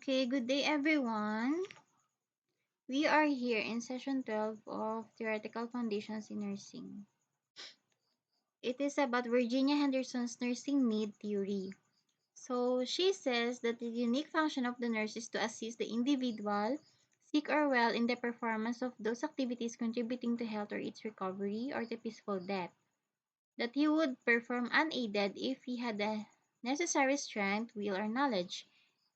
Okay, good day everyone. We are here in session 12 of Theoretical Foundations in Nursing. It is about Virginia Henderson's nursing need theory. So she says that the unique function of the nurse is to assist the individual, sick or well, in the performance of those activities contributing to health or its recovery or to peaceful death. That he would perform unaided if he had the necessary strength, will, or knowledge,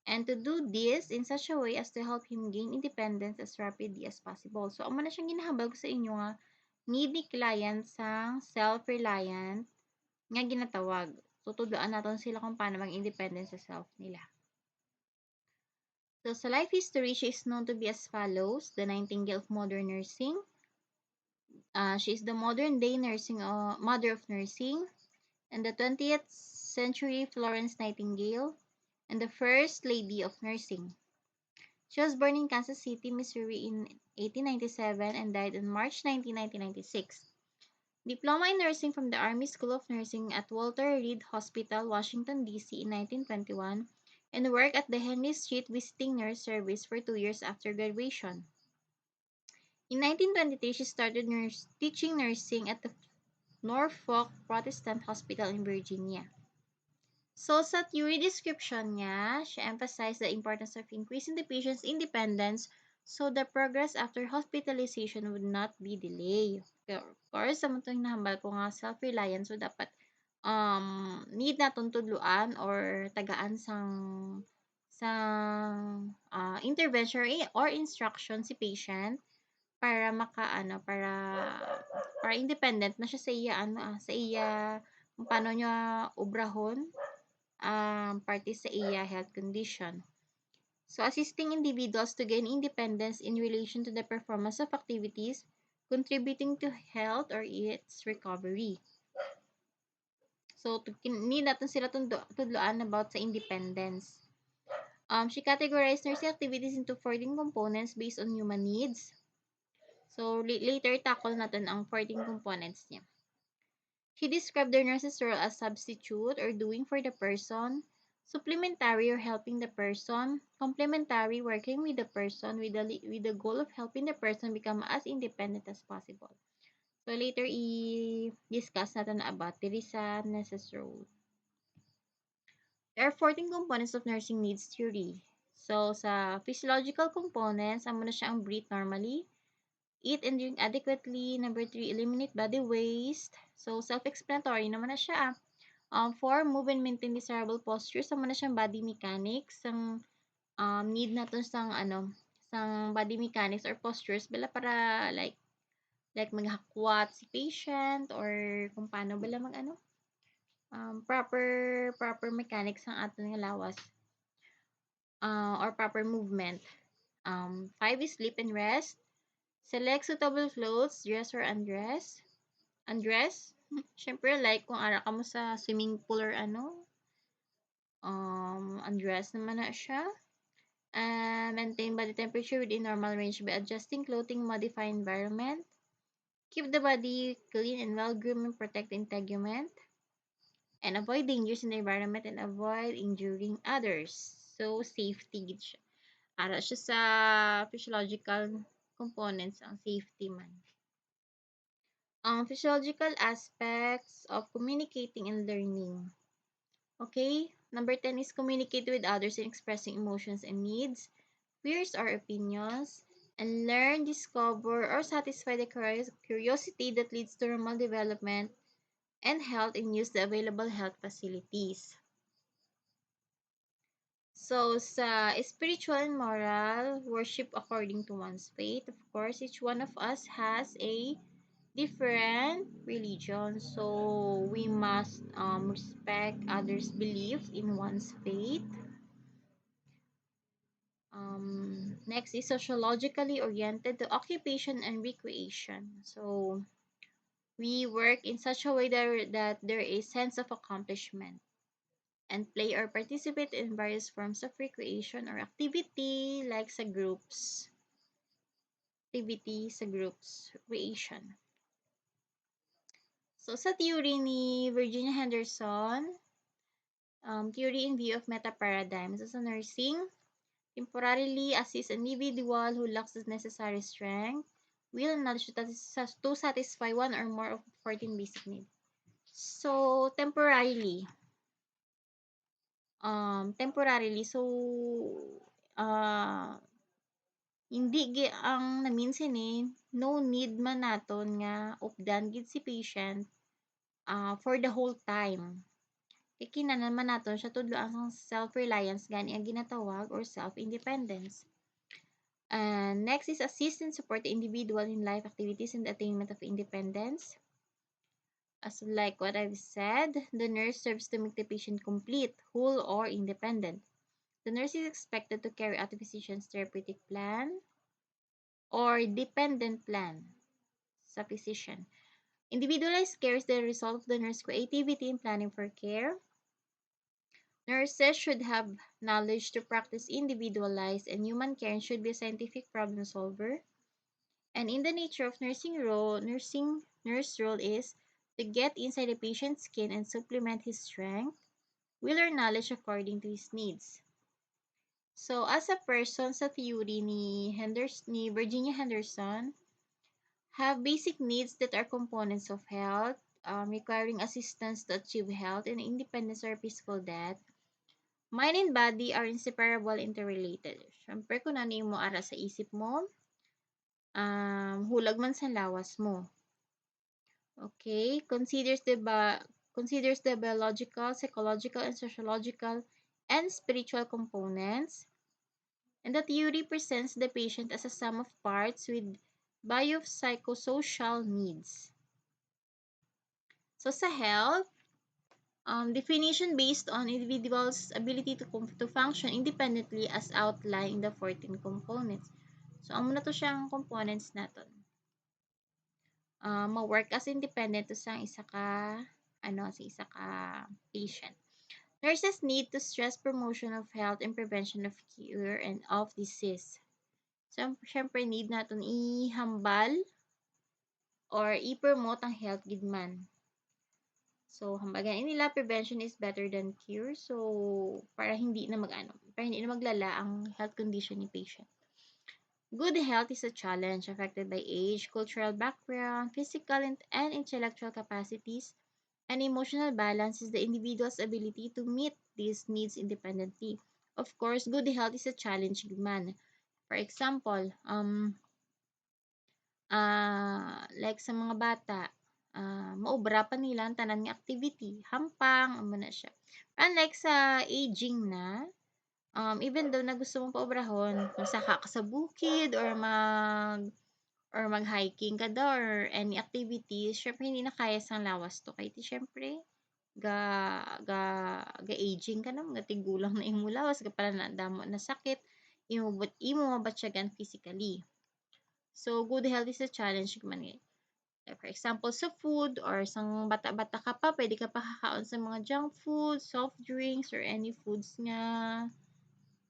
and to do this in such a way as to help him gain independence as rapidly as possible. So, amo na siyang ginahabag ko sa inyo nga need ni client sang self-reliant nga ginatawag. So, tudloan natin sila kung paano mag-independent sa self nila. So, sa life history, she is known to be as follows: the Nightingale of modern nursing. She is the modern day nursing mother of nursing, and the 20th century Florence Nightingale, and the first lady of nursing. She was born in Kansas City, Missouri in 1897 and died on March 19, 1996. Diploma in Nursing from the Army School of Nursing at Walter Reed Hospital, Washington, D.C. in 1921, and worked at the Henry Street Visiting Nurse Service for 2 years after graduation. In 1923, she started teaching nursing at the Norfolk Protestant Hospital in Virginia. So, sa theory description niya, she emphasized the importance of increasing the patient's independence so the progress after hospitalization would not be delayed. Of course, sa itong hinahambal ko nga self-reliance, so dapat need naton tudluan or tagaan sang intervention or instruction si patient para para independent na siya sa iya sa iya kung paano niya obrahon party sa iya health condition. So, assisting individuals to gain independence in relation to the performance of activities contributing to health or its recovery. So, need natin sila tudloan about sa independence. She categorized nursing activities into 14 components based on human needs. So, later tackle natin ang 14 components niya. She described the nurse's role as substitute or doing for the person, supplementary or helping the person, complementary working with the person with the goal of helping the person become as independent as possible. So later i-discuss natin about diri sa nurse's role. There are 14 components of nursing needs theory. So sa physiological components, amo na siya ang breathe normally, eat and drink adequately. Number 3, eliminate body waste. So, self-explanatory naman na siya. 4, move and maintain desirable postures. Naman na siyang body mechanics. Ang need natin sang body mechanics or postures bala para like maghakwat si patient or kung paano bala proper mechanics ang aton nga lawas or proper movement. 5 is sleep and rest. Select suitable clothes, dress or undress. Undress, syempre like kung ara ka mo sa swimming pool or undress naman na siya. Maintain body temperature within normal range by adjusting clothing, modify environment. Keep the body clean and well-groomed and protect the integument. And avoid dangers in the environment and avoid injuring others. So, safety siya. Ara siya sa physiological components ang safety man. Physiological aspects of communicating and learning. Okay, number 10 is communicate with others in expressing emotions and needs, fears or opinions, and learn, discover, or satisfy the curiosity that leads to normal development and health and use the available health facilities. So, sa spiritual and moral, worship according to one's faith. Of course, each one of us has a different religion, so we must respect others' beliefs in one's faith. Next is sociologically oriented to occupation and recreation. So we work in such a way that there is sense of accomplishment and play or participate in various forms of recreation or activity like sa groups. Recreation. So, sa theory ni Virginia Henderson, theory in view of meta-paradigms. So, sa nursing, temporarily assist an individual who lacks the necessary strength, will, and knowledge to satisfy one or more of 14 basic needs. So, temporarily, so, uh, hindi ang namin sini, no need man naton nga updan gid si patient for the whole time. Kay kinahanglan man naton siya tudloan ang self-reliance gani ang ginatawag or self-independence. And next is assist and support the individual in life activities and the attainment of independence. As like what I've said, the nurse serves to make the patient complete, whole, or independent. The nurse is expected to carry out the physician's therapeutic plan or dependent plan sa physician. Individualized care is the result of the nurse's creativity in planning for care. Nurses should have knowledge to practice individualized and human care and should be a scientific problem solver. And in the nature of nurse role is to get inside the patient's skin and supplement his strength, will, or knowledge according to his needs. So, as a person sa theory ni Virginia Henderson, have basic needs that are components of health, requiring assistance to achieve health and independence or peaceful death. Mind and body are inseparable interrelated. Siyempre, kung ano yung mo ara sa isip mo, hulag man sa lawas mo. Okay? Considers the biological, psychological, and sociological and spiritual components. And the theory presents the patient as a sum of parts with biopsychosocial needs. So sa health, definition based on individual's ability to function independently as outlined in the 14 components. So, amo na to siyang components naton. Ma-work as independent to sa isa ka patient. Nurses need to stress promotion of health and prevention of cure and of disease. So, syempre need naton ihambal or i-promote ang health gid man. So, hambagan nila prevention is better than cure. So, para hindi na maglala ang health condition ni patient. Good health is a challenge affected by age, cultural background, physical and intellectual capacities, and emotional balance is the individual's ability to meet these needs independently. Of course, good health is a challenge man. For example, like sa mga bata, maobra pa nila ang tanan nga activity, hampang, amo na siya. Unlike sa aging na, even though na gusto mong paobrahon, magsaka ka sa bukid or mag-hiking ka daw or any activity, syempre hindi na kaya sang lawas to. Kaya syempre, ga aging ka na, mga tigulang na imo lawas, ka pala na damo na sakit, imo mabatsyagan physically. So, good health is a challenge man eh. Like for example, sa food or sang bata-bata ka pa, pwede ka pa kakaon sa mga junk food, soft drinks, or any foods nga,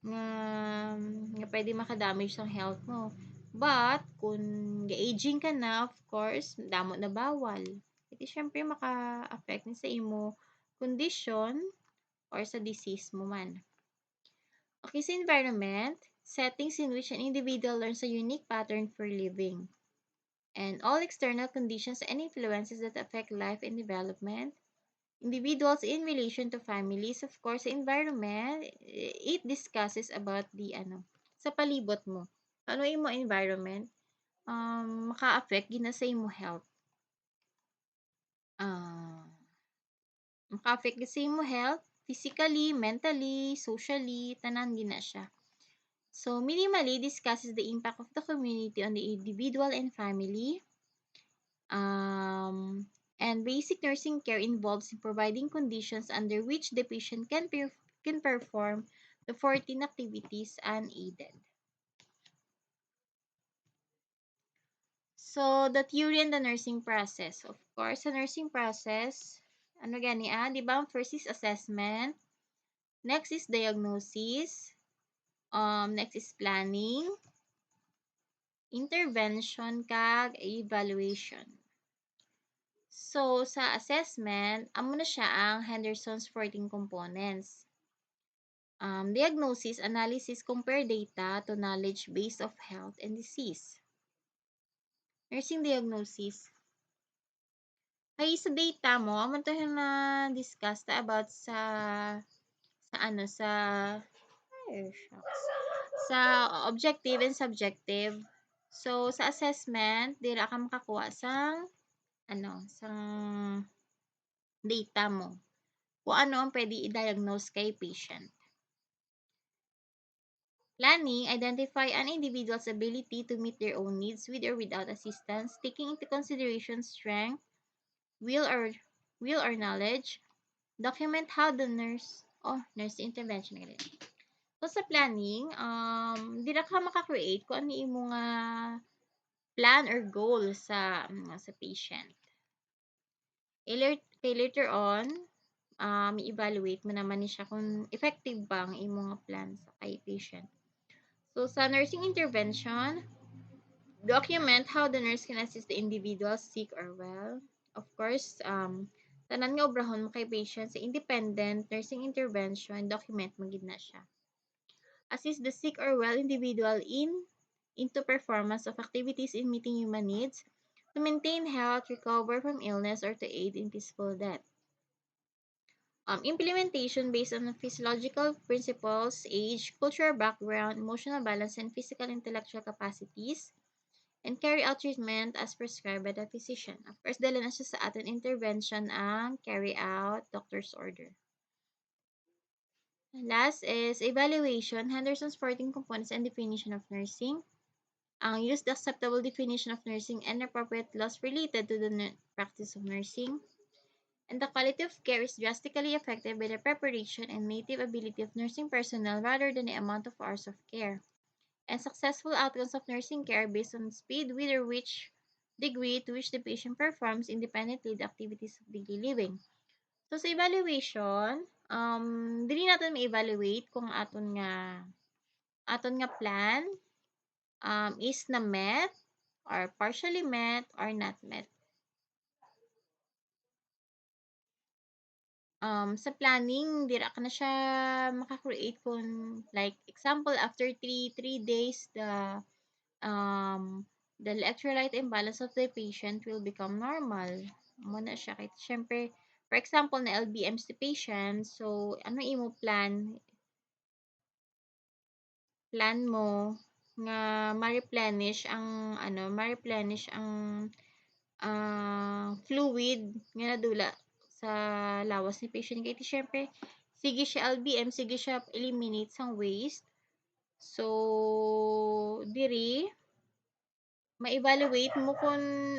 nga pwede makadamage sa health mo. But, kung ga-aging ka na, of course, damo na bawal. Ito syempre maka-affect sa imo condition or sa disease mo man. Okay, sa environment, settings in which an individual learns a unique pattern for living. And all external conditions and influences that affect life and development. Individuals in relation to families, of course, environment, it discusses about the sa palibot mo. Ano imo environment, maka-affect gina sa imo health. Maka-affect sa imo health, physically, mentally, socially, tanan gina siya. So, minimally discusses the impact of the community on the individual and family. And basic nursing care involves in providing conditions under which the patient can perform the 14 activities unaided. So, the theory and the nursing process. Of course, the nursing process, di ba? First is assessment. Next is diagnosis. Next is planning. Intervention kag evaluation. So, sa assessment, amo na siya ang Henderson's 14 components. Diagnosis, analysis, compare data to knowledge base of health and disease. Nursing diagnosis. Kay sa data mo, amo to na discuss ta about sa ano shucks. Sa objective and subjective. So sa assessment, dira ka makakuha sang sang data mo. Kung ano ang pwede i-diagnose kay patient. Planning, identify an individual's ability to meet their own needs with or without assistance, taking into consideration strength, will or knowledge. Document how the nurse intervention galing. So sa planning, di na ka maka-create kung ano yung mga plan or goal sa patient. Later on, i-evaluate mo naman siya kung effective ba ang imong mga plan sa kay patient. So sa nursing intervention, document how the nurse can assist the individual sick or well. Of course, tanan nga obrahon mo kay patient sa independent nursing intervention, document mo gid na siya. Assist the sick or well individual into performance of activities in meeting human needs to maintain health, recover from illness, or to aid in peaceful death. Implementation based on physiological principles, age, cultural background, emotional balance, and physical intellectual capacities, and carry out treatment as prescribed by the physician. Of course, dala na siya sa ating intervention ang carry out doctor's order. Last is evaluation, Henderson's 14 components and definition of nursing. Use the acceptable definition of nursing and appropriate laws related to the practice of nursing. And the quality of care is drastically affected by the preparation and native ability of nursing personnel rather than the amount of hours of care. And successful outcomes of nursing care based on speed, with or which degree to which the patient performs independently the activities of daily living. So sa evaluation, dili natin ma-evaluate kung aton nga plan is na met or partially met or not met. Sa planning, dira ka na siya maka-create kung like example after 3 days the electrolyte imbalance of the patient will become normal. Muna siya kay syempre for example na LBM si patient, so ano imo plan mo nga ma-replenish ang fluid nga nadula sa lawas ni patient kay syempre sige siya LBM, sige siya eliminate sang waste. So diri ma-evaluate mo kung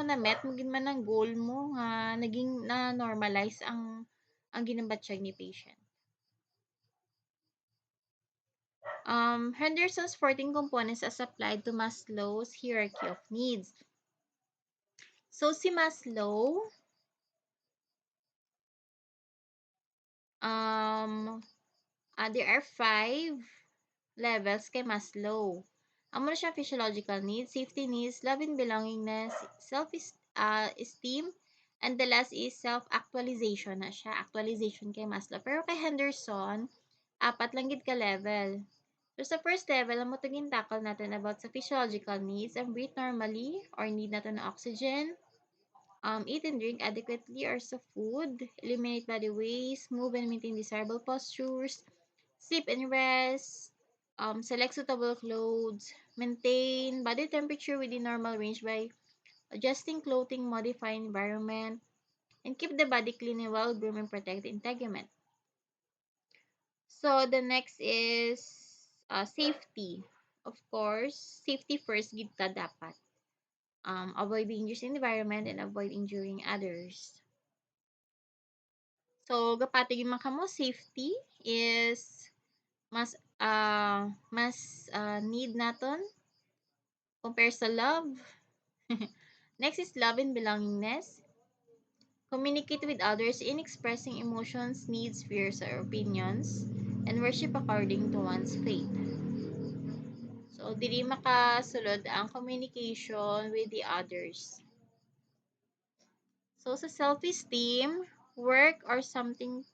na-met mo gid man ang goal mo nga naging na-normalize ang ginabatsyag ni patient. Henderson's 14 components as applied to Maslow's hierarchy of needs. So si Maslow, there are 5 levels kay Maslow. Amo na siya physiological needs, safety needs, love and belongingness, self-esteem, and the last is self-actualization na siya. Actualization kay Maslow. Pero kay Henderson, 4 lang gid ka level. So sa first level, amo to tackle natin about sa physiological needs, and breathe normally or need natin ng oxygen, eat and drink adequately or sa food, eliminate body waste, move and maintain desirable postures, sleep and rest, select suitable clothes, maintain body temperature within normal range by adjusting clothing, modifying environment, and keep the body clean and well groomed and protect the integument. So the next is safety. Of course, safety first gid ta dapat. Avoid dangerous environment and avoid injuring others. So gapati gyud man kamo safety is mas need naton compare sa love. Next is love and belongingness. Communicate with others in expressing emotions, needs, fears, or opinions, and worship according to one's faith. So, dili makasulod ang communication with the others. So, sa self-esteem, work or something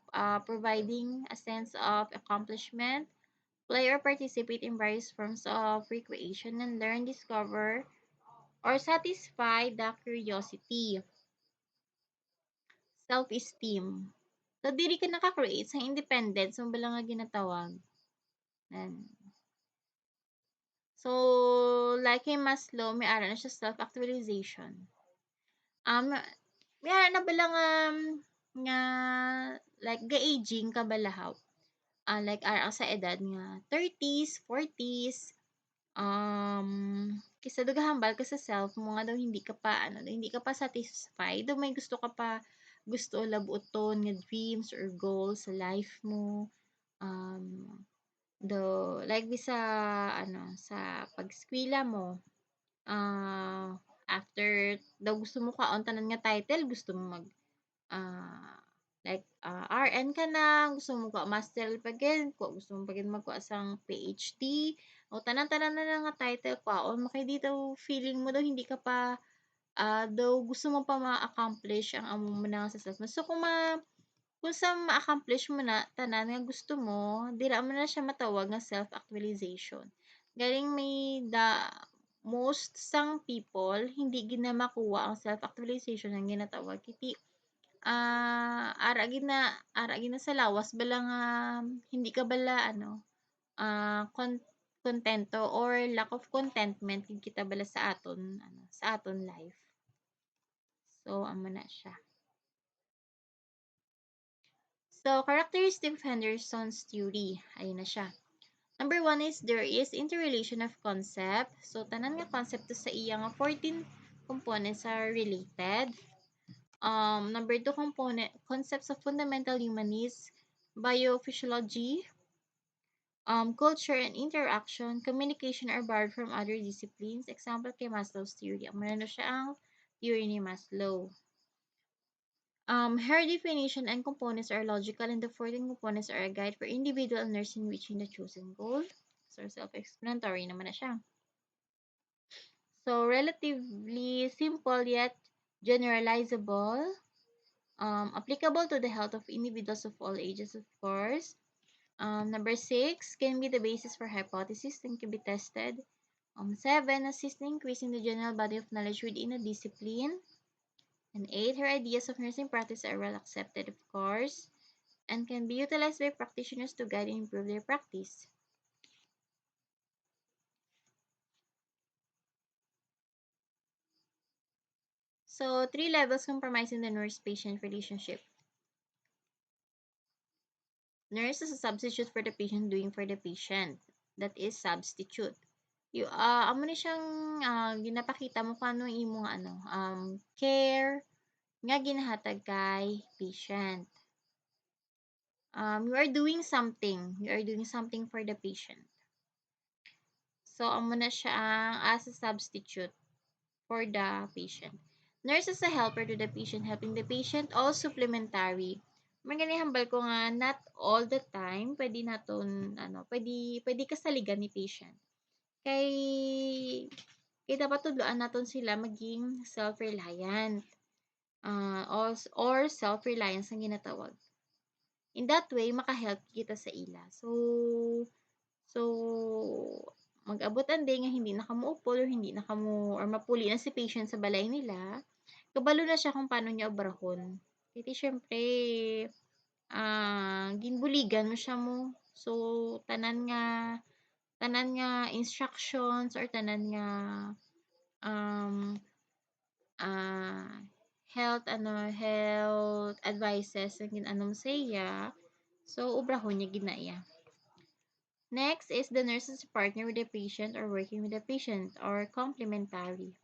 providing a sense of accomplishment, play or participate in various forms of recreation and learn, discover, or satisfy the curiosity, self-esteem. So, diri ka nakakreate sa independence, mo bala nga ginatawag. Yan. So, like kay Maslow, may ara na siya self-actualization. May ara na bala nga like ga-aging ka balahaw. Like ara sa edad nga 30s, 40s, kaysa hambal ka sa self mo nga daw hindi ka pa hindi ka pa satisfied, daw may gusto ka pa, gusto labuton nga dreams or goals sa life mo. Like sa sa pag-eskwela mo, ah, after daw gusto mo kaon tanan nga title, gusto mo mag RN ka na, gusto mo ka master pagin, gusto mo pagin magkuha sang PhD, o tanan-tanan na nga title kwaon mo kay dito feeling mo daw hindi ka pa daw gusto mo pa ma-accomplish ang amo mo na sa self mo. So kung sa ma-accomplish mo na tanan nga gusto mo, dira mo na siya matawag nga self-actualization. Galing may most sang people hindi gid na makuha ang self-actualization ang ginatawag kiti ara gid na sa lawas bala nga hindi ka bala kontento or lack of contentment gid kita bala sa aton life. So amo na siya. So, characteristic of Henderson's theory. Ayun na siya. Number 1 is there is interrelation of concept. So, tanan nga concept to sa iya nga 14 components are related. Number 2 concepts of fundamental human needs, biophysiology, culture and interaction, communication are borrowed from other disciplines. Example kay Maslow's theory. Ano siya ang theory ni Maslow. Her definition and components are logical, and the 14 components are a guide for individual nurse in reaching the chosen goal. So, self-explanatory naman na siya. So, relatively simple yet generalizable. Applicable to the health of individuals of all ages, of course. Number 6, can be the basis for hypotheses and can be tested. 7, assist in increasing the general body of knowledge within a discipline. And 8, her ideas of nursing practice are well accepted, of course, and can be utilized by practitioners to guide and improve their practice. So, 3 levels comprising the nurse-patient relationship. Nurse is a substitute for the patient doing for the patient. That is substitute. Amo ni siyang ginapakita mo paano imong care nga ginahatag kay patient. You are doing something. You are doing something for the patient. So, amo na siya as a substitute for the patient. Nurse is a helper to the patient, helping the patient, all supplementary. Maganihambal ko nga, not all the time, pwede naton, pwede kasaligan ni patient. Kay dapat tudloan naton sila maging self-reliant. Or self-reliance ang ginatawag. In that way, maka-help kita sa ila. So, mag-abot ang day nga hindi na kamo upol or mapuli na si patient sa balay nila, kabalo na siya kung paano niya obrahon. Kasi syempre, ginbuligan mo siya mo. So, tanan nga instructions or tanan nga um, health advices ang ginanom sa iya. So, obrahon niya ginaya. Next is the nurse's partner with the patient or working with the patient or complementary.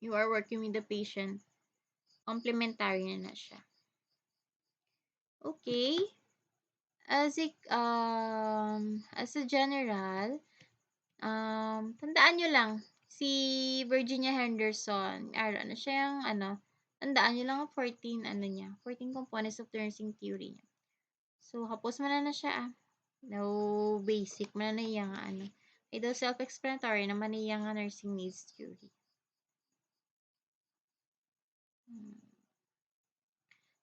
You are working with the patient. Complementary na siya. Okay. As a general, tandaan nyo lang, si Virginia Henderson, siya yung, tandaan nyo lang 14 components of the nursing theory niya. So, hapos man na siya, no basic man na iya nga, Ito self-explanatory naman iya nga nursing needs theory.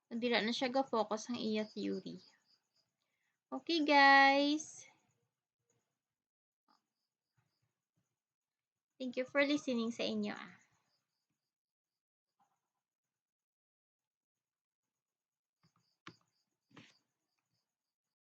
Dila na siya ga-focus ang iya theory. Okay, guys. Thank you for listening sa inyo.